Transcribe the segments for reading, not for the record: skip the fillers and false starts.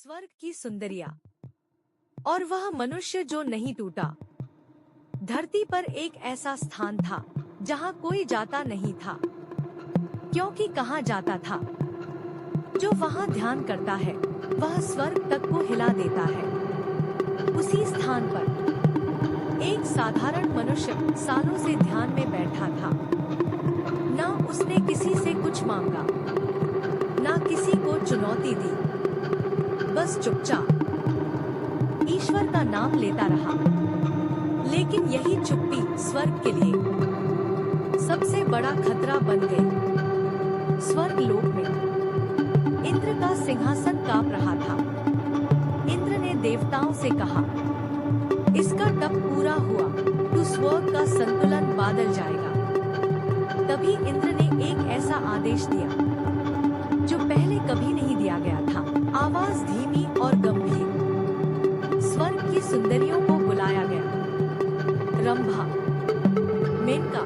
स्वर्ग की सुंदरिया। और वह मनुष्य जो नहीं टूटा। धरती पर एक ऐसा स्थान था जहाँ कोई जाता नहीं था, क्योंकि कहा जाता था, जो वहाँ ध्यान करता है वह स्वर्ग तक को हिला देता है। उसी स्थान पर एक साधारण मनुष्य सालों से ध्यान में बैठा था। न उसने किसी से कुछ मांगा, न किसी को चुनौती दी, बस चुपचाप ईश्वर का नाम लेता रहा। लेकिन यही चुप्पी स्वर्ग के लिए सबसे बड़ा खतरा बन गई। स्वर्ग लोक में इंद्र का सिंहासन कांप रहा था। इंद्र ने देवताओं से कहा, इसका तप पूरा हुआ तो स्वर्ग का संतुलन बदल जाएगा। तभी इंद्र ने एक ऐसा आदेश दिया जो पहले कभी नहीं दिया गया था। आवाज धीमी और गंभीर। स्वर्ग की सुंदरियों को बुलाया गया। रंभा, मेनका,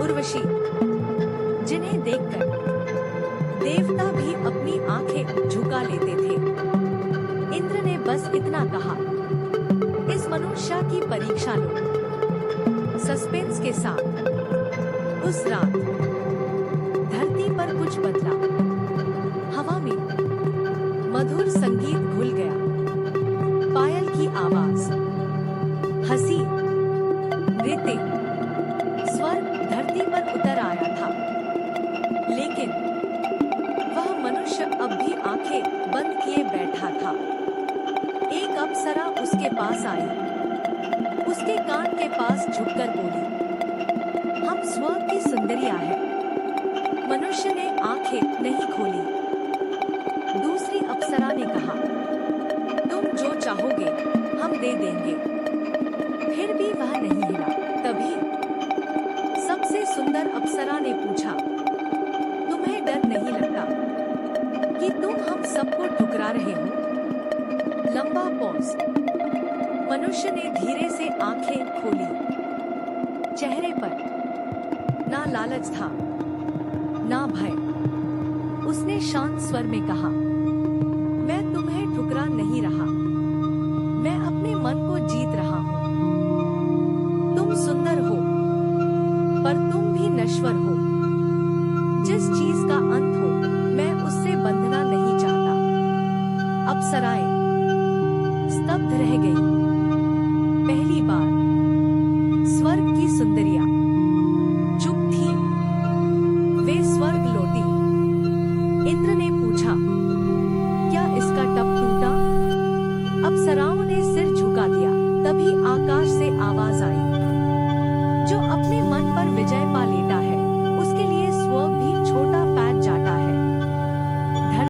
उर्वशी, जिन्हें देखकर देवता भी अपनी आंखें झुका लेते थे। इंद्र ने बस इतना कहा, इस मनुष्य की परीक्षा लो। सस्पेंस के साथ उस रात धरती पर कुछ बदला। हवा में मधुर संगीत घुल गया। पायल की आवाज, हंसी, नृत्य, स्वर्ग धरती पर उतर आया था। लेकिन वह मनुष्य अब भी आंखें बंद किए बैठा था। एक अप्सरा उसके पास आई। उसके कान के पास झुककर बोली, हम स्वर्ग की सुंदरिया है। मनुष्य ने आंखें नहीं खोली। दूसरी अप्सरा ने कहा, तुम जो चाहोगे हम दे देंगे। फिर भी वह नहीं हिला। तभी सबसे सुंदर अप्सरा ने पूछा, तुम्हें डर नहीं लगता कि तुम हम सबको ठुकरा रहे हो? लंबा पॉज। मनुष्य ने धीरे से आंखें खोली। चेहरे पर ना लालच था, ना भय। उसने शांत स्वर में कहा, मैं तुम्हें ठुकरा नहीं रहा, मैं अपने मन को जीत रहा हूँ। तुम सुंदर हो, पर तुम भी नश्वर हो। जिस चीज का अंत हो, मैं उससे बंधना नहीं चाहता। अप्सराएं स्तब्ध रह गई। पहली बार स्वर्ग की सुंदरिया चुप थी। वे स्वर्ग लौटी। इंद्र ने पूछा, क्या इसका तप टूटा? अप्सराओं ने सिर झुका दिया। तभी आकाश से आवाज आई,